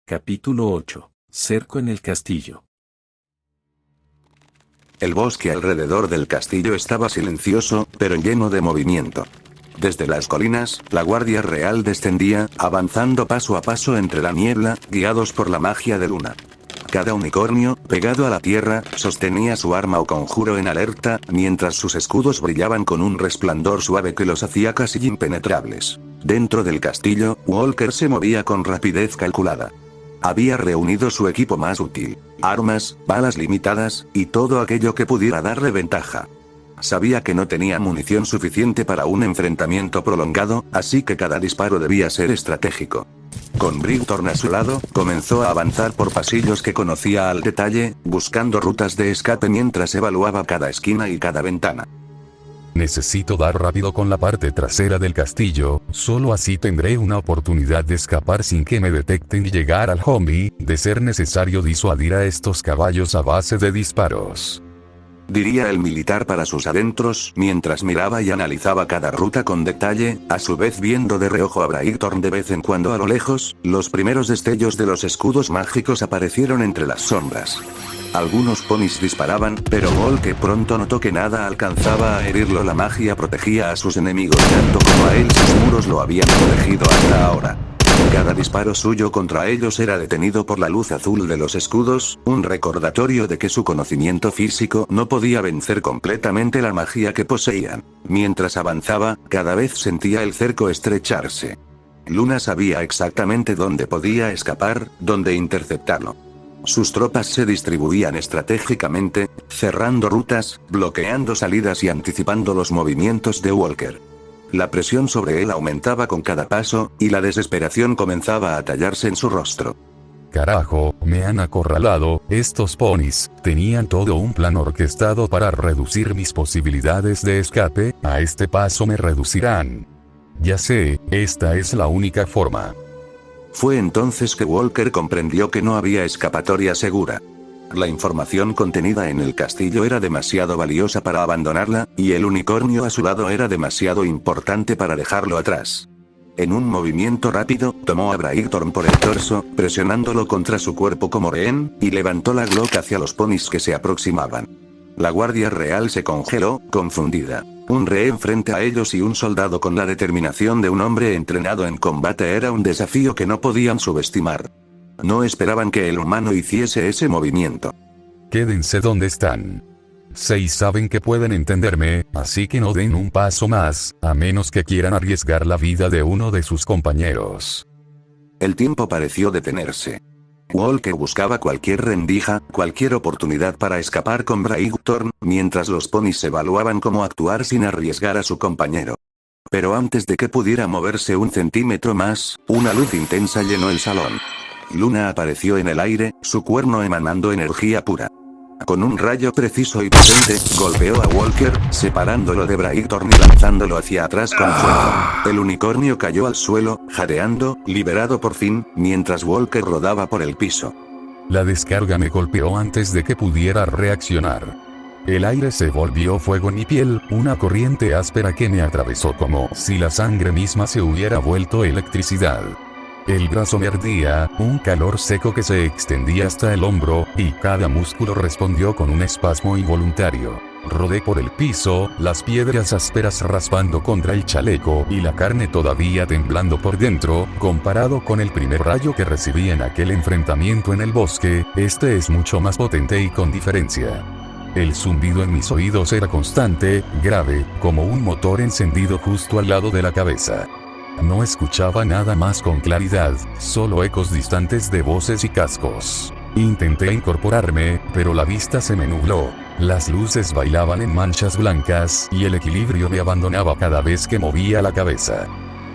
Capítulo 8. Cerco en el castillo. El bosque alrededor del castillo estaba silencioso, pero lleno de movimiento. Desde las colinas, la Guardia Real descendía, avanzando paso a paso entre la niebla, guiados por la magia de Luna. Cada unicornio, pegado a la tierra, sostenía su arma o conjuro en alerta, mientras sus escudos brillaban con un resplandor suave que los hacía casi impenetrables. Dentro del castillo, Walker se movía con rapidez calculada. Había reunido su equipo más útil: armas, balas limitadas, y todo aquello que pudiera darle ventaja. Sabía que no tenía munición suficiente para un enfrentamiento prolongado, así que cada disparo debía ser estratégico. Con Bridgeton a su lado, comenzó a avanzar por pasillos que conocía al detalle, buscando rutas de escape mientras evaluaba cada esquina y cada ventana. Necesito dar rápido con la parte trasera del castillo, solo así tendré una oportunidad de escapar sin que me detecten y llegar al zombie, de ser necesario disuadir a estos caballos a base de disparos. Diría el militar para sus adentros, mientras miraba y analizaba cada ruta con detalle, a su vez viendo de reojo a Bridgeton. De vez en cuando a lo lejos, los primeros destellos de los escudos mágicos aparecieron entre las sombras. Algunos ponis disparaban, pero Walker pronto notó que nada alcanzaba a herirlo. La magia protegía a sus enemigos tanto como a él sus muros lo habían protegido hasta ahora. Cada disparo suyo contra ellos era detenido por la luz azul de los escudos, un recordatorio de que su conocimiento físico no podía vencer completamente la magia que poseían. Mientras avanzaba, cada vez sentía el cerco estrecharse. Luna sabía exactamente dónde podía escapar, dónde interceptarlo. Sus tropas se distribuían estratégicamente, cerrando rutas, bloqueando salidas y anticipando los movimientos de Walker. La presión sobre él aumentaba con cada paso, y la desesperación comenzaba a tallarse en su rostro. Carajo, me han acorralado, estos ponis, tenían todo un plan orquestado para reducir mis posibilidades de escape, a este paso me reducirán. Ya sé, esta es la única forma. Fue entonces que Walker comprendió que no había escapatoria segura. La información contenida en el castillo era demasiado valiosa para abandonarla, y el unicornio a su lado era demasiado importante para dejarlo atrás. En un movimiento rápido, tomó a Bridgeton por el torso, presionándolo contra su cuerpo como rehén, y levantó la Glock hacia los ponis que se aproximaban. La Guardia Real se congeló, confundida. Un rehén frente a ellos y un soldado con la determinación de un hombre entrenado en combate era un desafío que no podían subestimar. No esperaban que el humano hiciese ese movimiento. Quédense donde están. 6 saben que pueden entenderme, así que no den un paso más, a menos que quieran arriesgar la vida de uno de sus compañeros. El tiempo pareció detenerse. Walker buscaba cualquier rendija, cualquier oportunidad para escapar con Bridgeton, mientras los ponis evaluaban cómo actuar sin arriesgar a su compañero. Pero antes de que pudiera moverse un centímetro más, una luz intensa llenó el salón. Luna apareció en el aire, su cuerno emanando energía pura. Con un rayo preciso y potente, golpeó a Walker, separándolo de Bridgeton y lanzándolo hacia atrás con fuerza. El unicornio cayó al suelo, jadeando, liberado por fin, mientras Walker rodaba por el piso. La descarga me golpeó antes de que pudiera reaccionar. El aire se volvió fuego en mi piel, una corriente áspera que me atravesó como si la sangre misma se hubiera vuelto electricidad. El brazo me ardía, un calor seco que se extendía hasta el hombro, y cada músculo respondió con un espasmo involuntario. Rodé por el piso, las piedras ásperas raspando contra el chaleco y la carne todavía temblando por dentro. Comparado con el primer rayo que recibí en aquel enfrentamiento en el bosque, este es mucho más potente y con diferencia. El zumbido en mis oídos era constante, grave, como un motor encendido justo al lado de la cabeza. No escuchaba nada más con claridad, solo ecos distantes de voces y cascos. Intenté incorporarme, pero la vista se me nubló. Las luces bailaban en manchas blancas, y el equilibrio me abandonaba cada vez que movía la cabeza.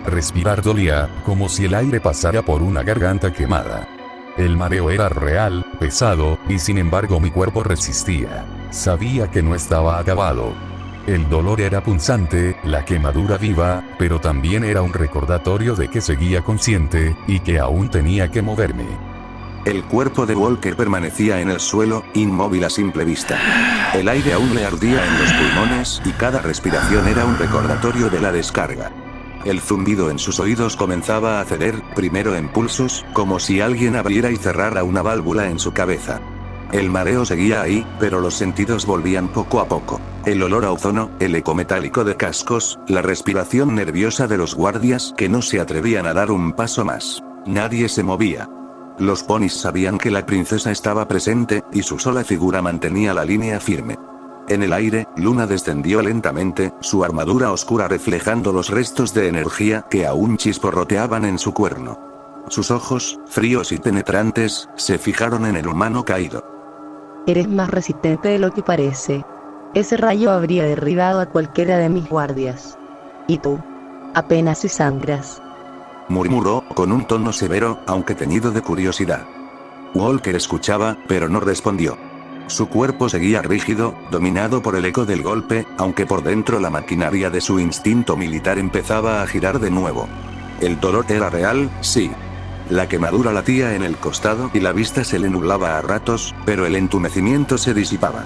Respirar dolía, como si el aire pasara por una garganta quemada. El mareo era real, pesado, y sin embargo mi cuerpo resistía. Sabía que no estaba acabado. El dolor era punzante, la quemadura viva, pero también era un recordatorio de que seguía consciente, y que aún tenía que moverme. El cuerpo de Walker permanecía en el suelo, inmóvil a simple vista. El aire aún le ardía en los pulmones, y cada respiración era un recordatorio de la descarga. El zumbido en sus oídos comenzaba a ceder, primero en pulsos, como si alguien abriera y cerrara una válvula en su cabeza. El mareo seguía ahí, pero los sentidos volvían poco a poco. El olor a ozono, el eco metálico de cascos, la respiración nerviosa de los guardias que no se atrevían a dar un paso más. Nadie se movía. Los ponis sabían que la princesa estaba presente, y su sola figura mantenía la línea firme. En el aire, Luna descendió lentamente, su armadura oscura reflejando los restos de energía que aún chisporroteaban en su cuerno. Sus ojos, fríos y penetrantes, se fijaron en el humano caído. Eres más resistente de lo que parece. Ese rayo habría derribado a cualquiera de mis guardias. Y tú, apenas si sangras, murmuró, con un tono severo, aunque teñido de curiosidad. Walker escuchaba, pero no respondió. Su cuerpo seguía rígido, dominado por el eco del golpe, aunque por dentro la maquinaria de su instinto militar empezaba a girar de nuevo. El dolor era real, sí. La quemadura latía en el costado y la vista se le nublaba a ratos, pero el entumecimiento se disipaba.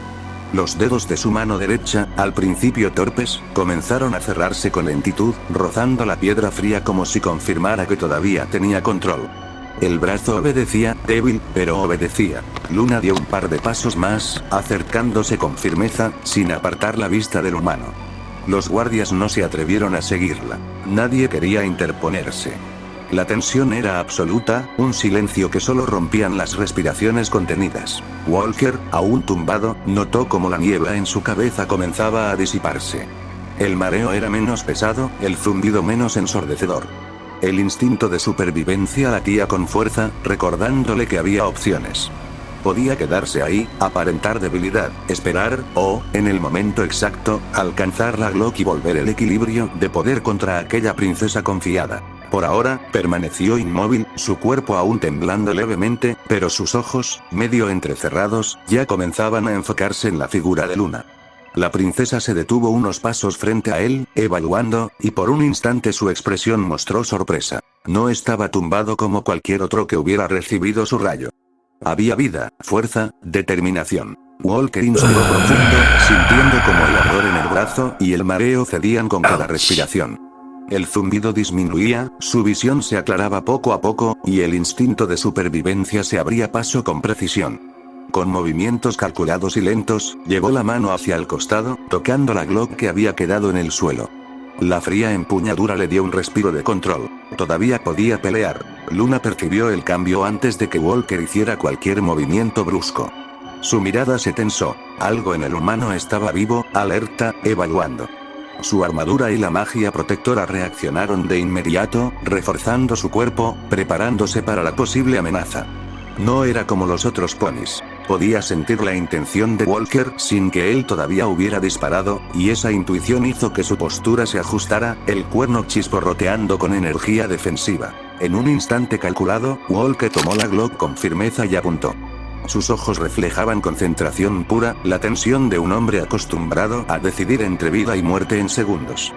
Los dedos de su mano derecha, al principio torpes, comenzaron a cerrarse con lentitud, rozando la piedra fría como si confirmara que todavía tenía control. El brazo obedecía, débil, pero obedecía. Luna dio un par de pasos más, acercándose con firmeza, sin apartar la vista del humano. Los guardias no se atrevieron a seguirla. Nadie quería interponerse. La tensión era absoluta, un silencio que solo rompían las respiraciones contenidas. Walker, aún tumbado, notó cómo la niebla en su cabeza comenzaba a disiparse. El mareo era menos pesado, el zumbido menos ensordecedor. El instinto de supervivencia latía con fuerza, recordándole que había opciones. Podía quedarse ahí, aparentar debilidad, esperar, o, en el momento exacto, alcanzar la Glock y volver el equilibrio de poder contra aquella princesa confiada. Por ahora, permaneció inmóvil, su cuerpo aún temblando levemente, pero sus ojos, medio entrecerrados, ya comenzaban a enfocarse en la figura de Luna. La princesa se detuvo unos pasos frente a él, evaluando, y por un instante su expresión mostró sorpresa. No estaba tumbado como cualquier otro que hubiera recibido su rayo. Había vida, fuerza, determinación. Walker inspiró profundo, sintiendo como el ardor en el brazo y el mareo cedían con cada respiración. El zumbido disminuía, su visión se aclaraba poco a poco, y el instinto de supervivencia se abría paso con precisión. Con movimientos calculados y lentos, llevó la mano hacia el costado, tocando la Glock que había quedado en el suelo. La fría empuñadura le dio un respiro de control. Todavía podía pelear. Luna percibió el cambio antes de que Walker hiciera cualquier movimiento brusco. Su mirada se tensó. Algo en el humano estaba vivo, alerta, evaluando. Su armadura y la magia protectora reaccionaron de inmediato, reforzando su cuerpo, preparándose para la posible amenaza. No era como los otros ponis. Podía sentir la intención de Walker sin que él todavía hubiera disparado, y esa intuición hizo que su postura se ajustara, el cuerno chisporroteando con energía defensiva. En un instante calculado, Walker tomó la Glock con firmeza y apuntó. Sus ojos reflejaban concentración pura, la tensión de un hombre acostumbrado a decidir entre vida y muerte en segundos.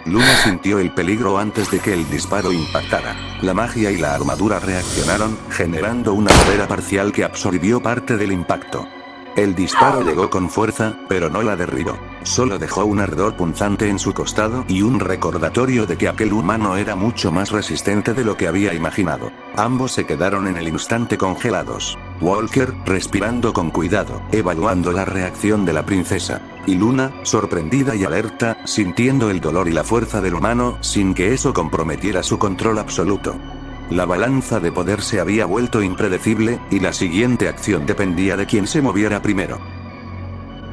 Luna sintió el peligro antes de que el disparo impactara. La magia y la armadura reaccionaron, generando una barrera parcial que absorbió parte del impacto. El disparo llegó con fuerza, pero no la derribó. Solo dejó un ardor punzante en su costado y un recordatorio de que aquel humano era mucho más resistente de lo que había imaginado. Ambos se quedaron en el instante congelados. Walker, respirando con cuidado, evaluando la reacción de la princesa. Y Luna, sorprendida y alerta, sintiendo el dolor y la fuerza del humano, sin que eso comprometiera su control absoluto. La balanza de poder se había vuelto impredecible, y la siguiente acción dependía de quién se moviera primero.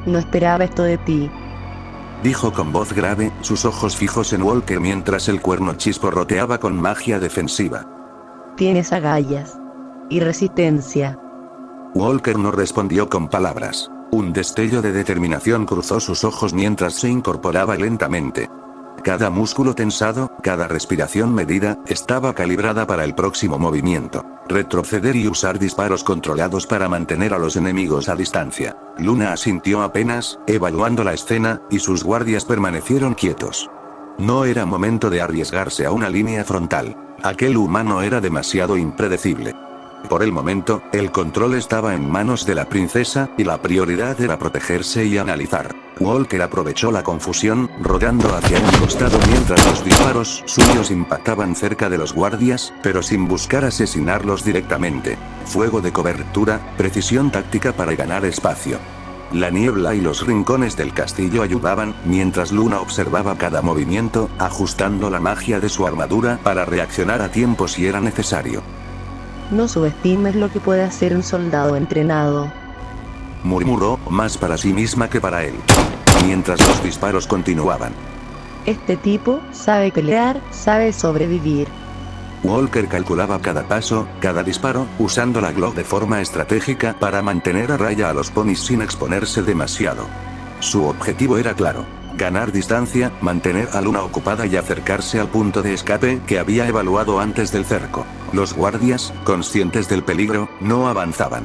No esperaba esto de ti. Dijo con voz grave, sus ojos fijos en Walker mientras el cuerno chisporroteaba con magia defensiva. Tienes agallas. Y resistencia. Walker no respondió con palabras. Un destello de determinación cruzó sus ojos mientras se incorporaba lentamente. Cada músculo tensado, cada respiración medida, estaba calibrada para el próximo movimiento. Retroceder y usar disparos controlados para mantener a los enemigos a distancia. Luna asintió apenas, evaluando la escena, y sus guardias permanecieron quietos. No era momento de arriesgarse a una línea frontal. Aquel humano era demasiado impredecible. Por el momento, el control estaba en manos de la princesa, y la prioridad era protegerse y analizar. Walker aprovechó la confusión, rodando hacia un costado mientras los disparos suyos impactaban cerca de los guardias, pero sin buscar asesinarlos directamente. Fuego de cobertura, precisión táctica para ganar espacio. La niebla y los rincones del castillo ayudaban, mientras Luna observaba cada movimiento, ajustando la magia de su armadura para reaccionar a tiempo si era necesario. No subestimes lo que puede hacer un soldado entrenado. Murmuró, más para sí misma que para él. Mientras los disparos continuaban. Este tipo sabe pelear, sabe sobrevivir. Walker calculaba cada paso, cada disparo, usando la Glock de forma estratégica para mantener a raya a los ponis sin exponerse demasiado. Su objetivo era claro: ganar distancia, mantener a Luna ocupada y acercarse al punto de escape que había evaluado antes del cerco. Los guardias, conscientes del peligro, no avanzaban.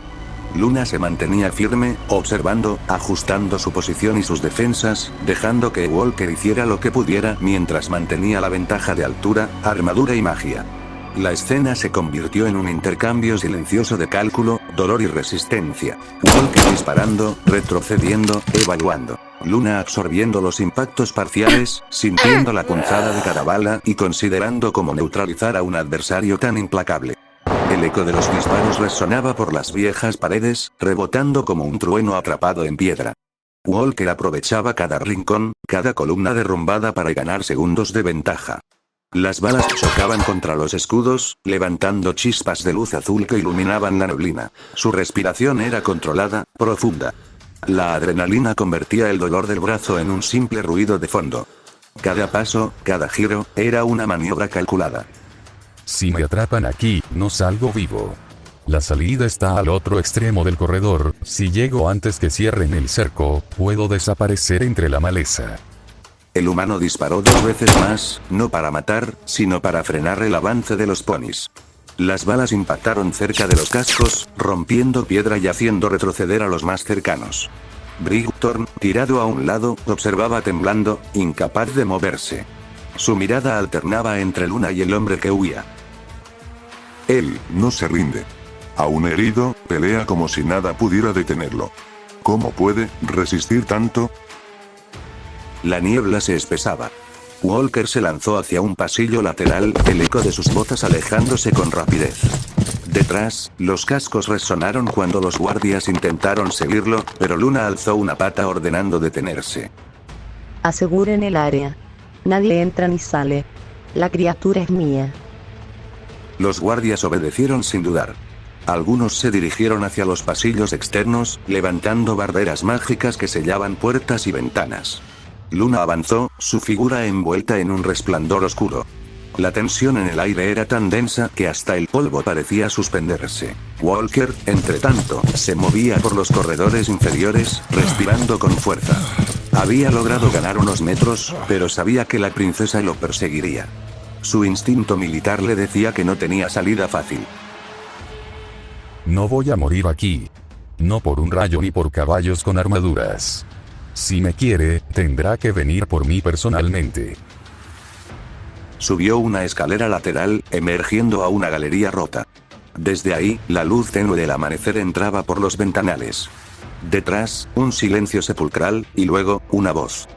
Luna se mantenía firme, observando, ajustando su posición y sus defensas, dejando que Walker hiciera lo que pudiera mientras mantenía la ventaja de altura, armadura y magia. La escena se convirtió en un intercambio silencioso de cálculo, dolor y resistencia. Walker disparando, retrocediendo, evaluando. Luna absorbiendo los impactos parciales, sintiendo la punzada de cada bala y considerando cómo neutralizar a un adversario tan implacable. El eco de los disparos resonaba por las viejas paredes, rebotando como un trueno atrapado en piedra. Walker aprovechaba cada rincón, cada columna derrumbada para ganar segundos de ventaja. Las balas chocaban contra los escudos, levantando chispas de luz azul que iluminaban la neblina. Su respiración era controlada, profunda. La adrenalina convertía el dolor del brazo en un simple ruido de fondo. Cada paso, cada giro, era una maniobra calculada. Si me atrapan aquí, no salgo vivo. La salida está al otro extremo del corredor. Si llego antes que cierren el cerco, puedo desaparecer entre la maleza. El humano disparó 2 veces más, no para matar, sino para frenar el avance de los ponis. Las balas impactaron cerca de los cascos, rompiendo piedra y haciendo retroceder a los más cercanos. Brighton, tirado a un lado, observaba temblando, incapaz de moverse. Su mirada alternaba entre Luna y el hombre que huía. Él no se rinde. Aún herido, pelea como si nada pudiera detenerlo. ¿Cómo puede resistir tanto? La niebla se espesaba. Walker se lanzó hacia un pasillo lateral, el eco de sus botas alejándose con rapidez. Detrás, los cascos resonaron cuando los guardias intentaron seguirlo, pero Luna alzó una pata ordenando detenerse. Aseguren el área. Nadie entra ni sale. La criatura es mía. Los guardias obedecieron sin dudar. Algunos se dirigieron hacia los pasillos externos, levantando barreras mágicas que sellaban puertas y ventanas. Luna avanzó, su figura envuelta en un resplandor oscuro. La tensión en el aire era tan densa que hasta el polvo parecía suspenderse. Walker, entretanto, se movía por los corredores inferiores, respirando con fuerza. Había logrado ganar unos metros, pero sabía que la princesa lo perseguiría. Su instinto militar le decía que no tenía salida fácil. No voy a morir aquí. No por un rayo ni por caballos con armaduras. Si me quiere, tendrá que venir por mí personalmente. Subió una escalera lateral, emergiendo a una galería rota. Desde ahí, la luz tenue del amanecer entraba por los ventanales. Detrás, un silencio sepulcral, y luego, una voz.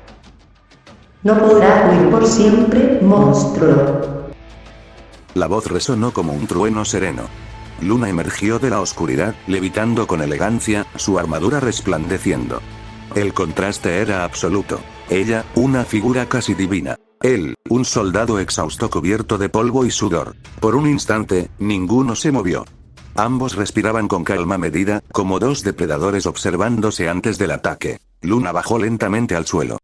No podrás huir por siempre, monstruo. La voz resonó como un trueno sereno. Luna emergió de la oscuridad, levitando con elegancia, su armadura resplandeciendo. El contraste era absoluto. Ella, una figura casi divina. Él, un soldado exhausto cubierto de polvo y sudor. Por un instante, ninguno se movió. Ambos respiraban con calma medida, como dos depredadores observándose antes del ataque. Luna bajó lentamente al suelo.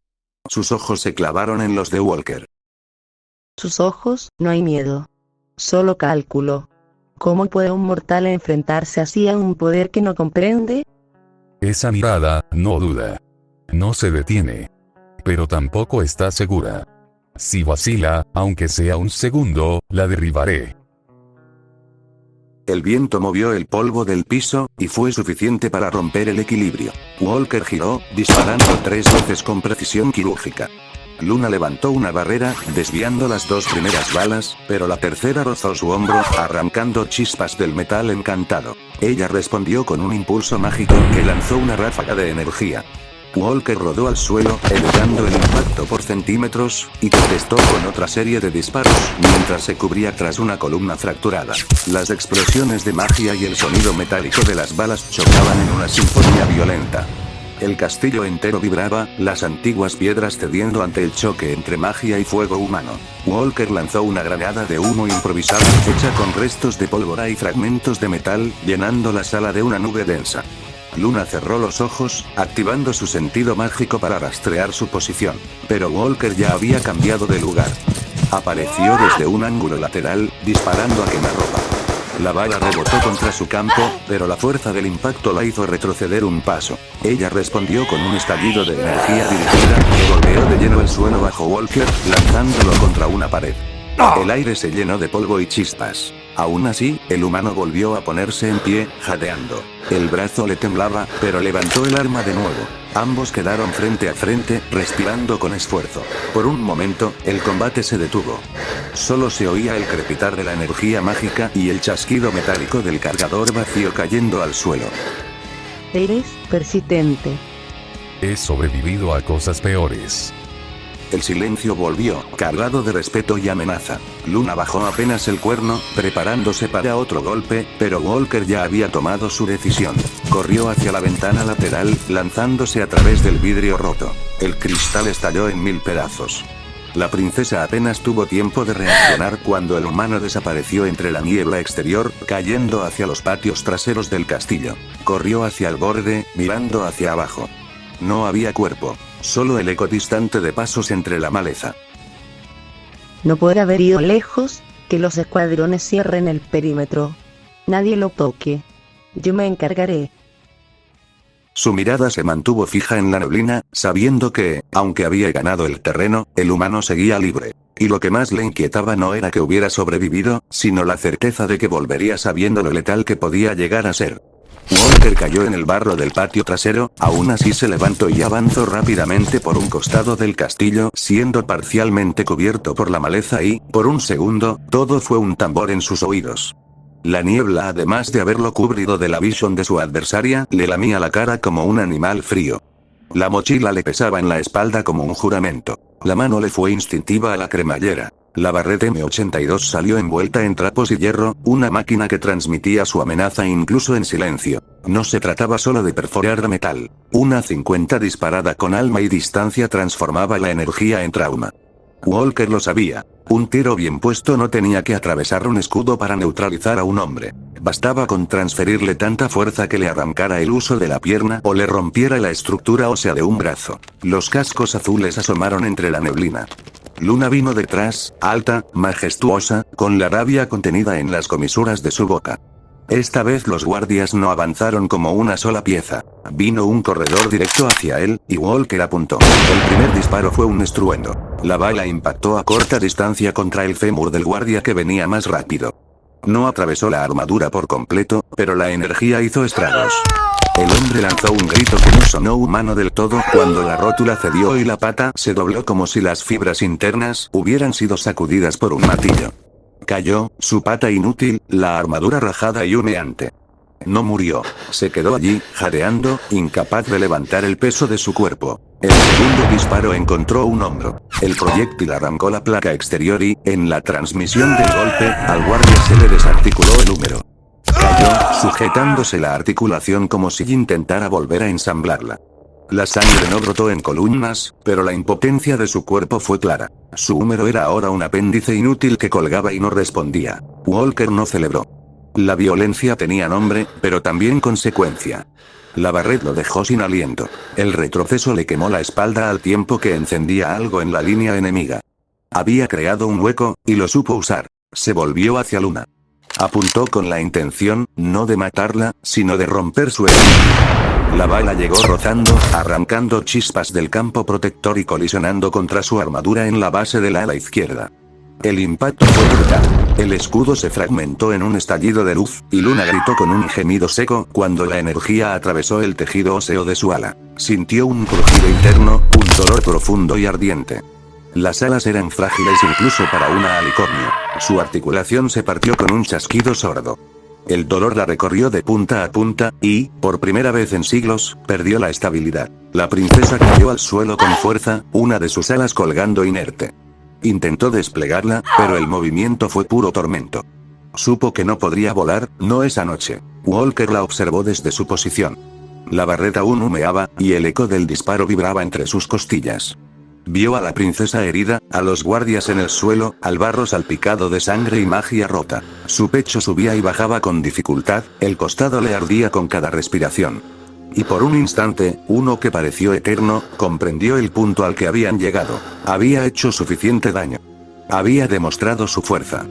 Sus ojos se clavaron en los de Walker. Sus ojos, no hay miedo. Solo cálculo. ¿Cómo puede un mortal enfrentarse así a un poder que no comprende? Esa mirada, no duda. No se detiene. Pero tampoco está segura. Si vacila, aunque sea un segundo, la derribaré. El viento movió el polvo del piso, y fue suficiente para romper el equilibrio. Walker giró, disparando 3 veces con precisión quirúrgica. Luna levantó una barrera, desviando las dos primeras balas, pero la tercera rozó su hombro, arrancando chispas del metal encantado. Ella respondió con un impulso mágico que lanzó una ráfaga de energía. Walker rodó al suelo, evitando el impacto por centímetros, y contestó con otra serie de disparos, mientras se cubría tras una columna fracturada. Las explosiones de magia y el sonido metálico de las balas chocaban en una sinfonía violenta. El castillo entero vibraba, las antiguas piedras cediendo ante el choque entre magia y fuego humano. Walker lanzó una granada de humo improvisada, hecha con restos de pólvora y fragmentos de metal, llenando la sala de una nube densa. Luna cerró los ojos, activando su sentido mágico para rastrear su posición. Pero Walker ya había cambiado de lugar. Apareció desde un ángulo lateral, disparando a quemarropa. La bala rebotó contra su campo, pero la fuerza del impacto la hizo retroceder un paso. Ella respondió con un estallido de energía dirigida, que golpeó de lleno el suelo bajo Walker, lanzándolo contra una pared. El aire se llenó de polvo y chispas. Aún así, el humano volvió a ponerse en pie, jadeando. El brazo le temblaba, pero levantó el arma de nuevo. Ambos quedaron frente a frente, respirando con esfuerzo. Por un momento, el combate se detuvo. Solo se oía el crepitar de la energía mágica y el chasquido metálico del cargador vacío cayendo al suelo. Eres persistente. He sobrevivido a cosas peores. El silencio volvió, cargado de respeto y amenaza. Luna bajó apenas el cuerno, preparándose para otro golpe, pero Walker ya había tomado su decisión. Corrió hacia la ventana lateral, lanzándose a través del vidrio roto. El cristal estalló en 1000 pedazos. La princesa apenas tuvo tiempo de reaccionar cuando el humano desapareció entre la niebla exterior, cayendo hacia los patios traseros del castillo. Corrió hacia el borde, mirando hacia abajo. No había cuerpo. Solo el eco distante de pasos entre la maleza. No puede haber ido lejos, que los escuadrones cierren el perímetro. Nadie lo toque. Yo me encargaré. Su mirada se mantuvo fija en la neblina, sabiendo que, aunque había ganado el terreno, el humano seguía libre. Y lo que más le inquietaba no era que hubiera sobrevivido, sino la certeza de que volvería sabiendo lo letal que podía llegar a ser. Walker cayó en el barro del patio trasero, aún así se levantó y avanzó rápidamente por un costado del castillo, siendo parcialmente cubierto por la maleza y, por un segundo, todo fue un tambor en sus oídos. La niebla, además de haberlo cubrido de la visión de su adversaria, le lamía la cara como un animal frío. La mochila le pesaba en la espalda como un juramento. La mano le fue instintiva a la cremallera. La Barrett M82 salió envuelta en trapos y hierro, una máquina que transmitía su amenaza incluso en silencio. No se trataba solo de perforar metal. Una 50 disparada con alma y distancia transformaba la energía en trauma. Walker lo sabía. Un tiro bien puesto no tenía que atravesar un escudo para neutralizar a un hombre. Bastaba con transferirle tanta fuerza que le arrancara el uso de la pierna o le rompiera la estructura ósea de un brazo. Los cascos azules asomaron entre la neblina. Luna vino detrás, alta, majestuosa, con la rabia contenida en las comisuras de su boca. Esta vez los guardias no avanzaron como una sola pieza. Vino un corredor directo hacia él, y Walker apuntó. El primer disparo fue un estruendo. La bala impactó a corta distancia contra el fémur del guardia que venía más rápido. No atravesó la armadura por completo, pero la energía hizo estragos. El hombre lanzó un grito que no sonó humano del todo cuando la rótula cedió y la pata se dobló como si las fibras internas hubieran sido sacudidas por un martillo. Cayó, su pata inútil, la armadura rajada y humeante. No murió. Se quedó allí, jadeando, incapaz de levantar el peso de su cuerpo. El segundo disparo encontró un hombro. El proyectil arrancó la placa exterior y, en la transmisión del golpe, al guardia se le desarticuló el húmero. Cayó, sujetándose la articulación como si intentara volver a ensamblarla. La sangre no brotó en columnas, pero la impotencia de su cuerpo fue clara. Su húmero era ahora un apéndice inútil que colgaba y no respondía. Walker no celebró. La violencia tenía nombre, pero también consecuencia. La Barrett lo dejó sin aliento. El retroceso le quemó la espalda al tiempo que encendía algo en la línea enemiga. Había creado un hueco, y lo supo usar. Se volvió hacia Luna. Apuntó con la intención, no de matarla, sino de romper su espíritu. La bala llegó rozando, arrancando chispas del campo protector y colisionando contra su armadura en la base del ala izquierda. El impacto fue brutal. El escudo se fragmentó en un estallido de luz, y Luna gritó con un gemido seco cuando la energía atravesó el tejido óseo de su ala. Sintió un crujido interno, un dolor profundo y ardiente. Las alas eran frágiles incluso para una alicornio. Su articulación se partió con un chasquido sordo. El dolor la recorrió de punta a punta, y, por primera vez en siglos, perdió la estabilidad. La princesa cayó al suelo con fuerza, una de sus alas colgando inerte. Intentó desplegarla, pero el movimiento fue puro tormento. Supo que no podría volar, no esa noche. Walker la observó desde su posición. La barreta aún humeaba, y el eco del disparo vibraba entre sus costillas. Vio a la princesa herida, a los guardias en el suelo, al barro salpicado de sangre y magia rota. Su pecho subía y bajaba con dificultad, el costado le ardía con cada respiración. Y por un instante, uno que pareció eterno, comprendió el punto al que habían llegado. Había hecho suficiente daño. Había demostrado su fuerza.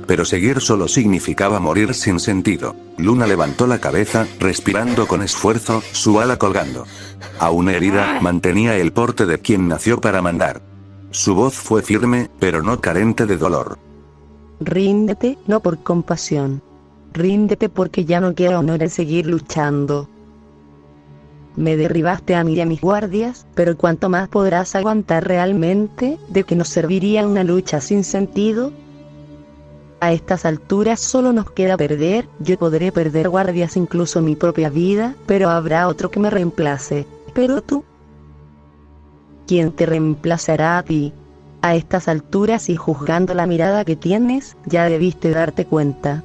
Pero seguir solo significaba morir sin sentido. Luna levantó la cabeza, respirando con esfuerzo, su ala colgando. Aún herida, mantenía el porte de quien nació para mandar. Su voz fue firme, pero no carente de dolor. Ríndete, no por compasión. Ríndete porque ya no quiero honor en seguir luchando. Me derribaste a mí y a mis guardias, pero ¿cuánto más podrás aguantar realmente? ¿De qué nos serviría una lucha sin sentido? A estas alturas solo nos queda perder. Yo podré perder guardias, incluso mi propia vida, pero habrá otro que me reemplace. Pero tú, ¿quién te reemplazará a ti? A estas alturas y juzgando la mirada que tienes, ya debiste darte cuenta.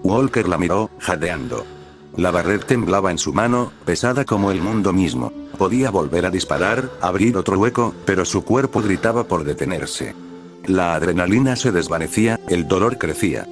Walker la miró, jadeando. La barret temblaba en su mano, pesada como el mundo mismo. Podía volver a disparar, abrir otro hueco, pero su cuerpo gritaba por detenerse. La adrenalina se desvanecía, el dolor crecía.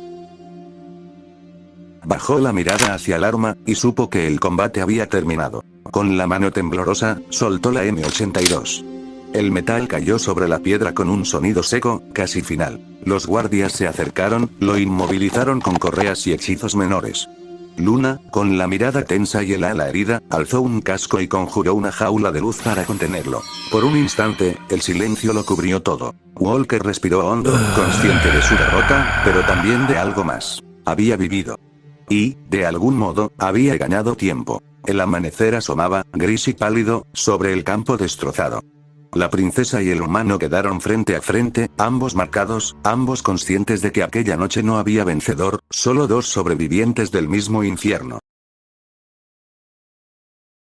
Bajó la mirada hacia el arma, y supo que el combate había terminado. Con la mano temblorosa, soltó la M82. El metal cayó sobre la piedra con un sonido seco, casi final. Los guardias se acercaron, lo inmovilizaron con correas y hechizos menores. Luna, con la mirada tensa y el ala herida, alzó un casco y conjuró una jaula de luz para contenerlo. Por un instante, el silencio lo cubrió todo. Walker respiró hondo, consciente de su derrota, pero también de algo más. Había vivido. Y, de algún modo, había ganado tiempo. El amanecer asomaba, gris y pálido, sobre el campo destrozado. La princesa y el humano quedaron frente a frente, ambos marcados, ambos conscientes de que aquella noche no había vencedor, solo dos sobrevivientes del mismo infierno.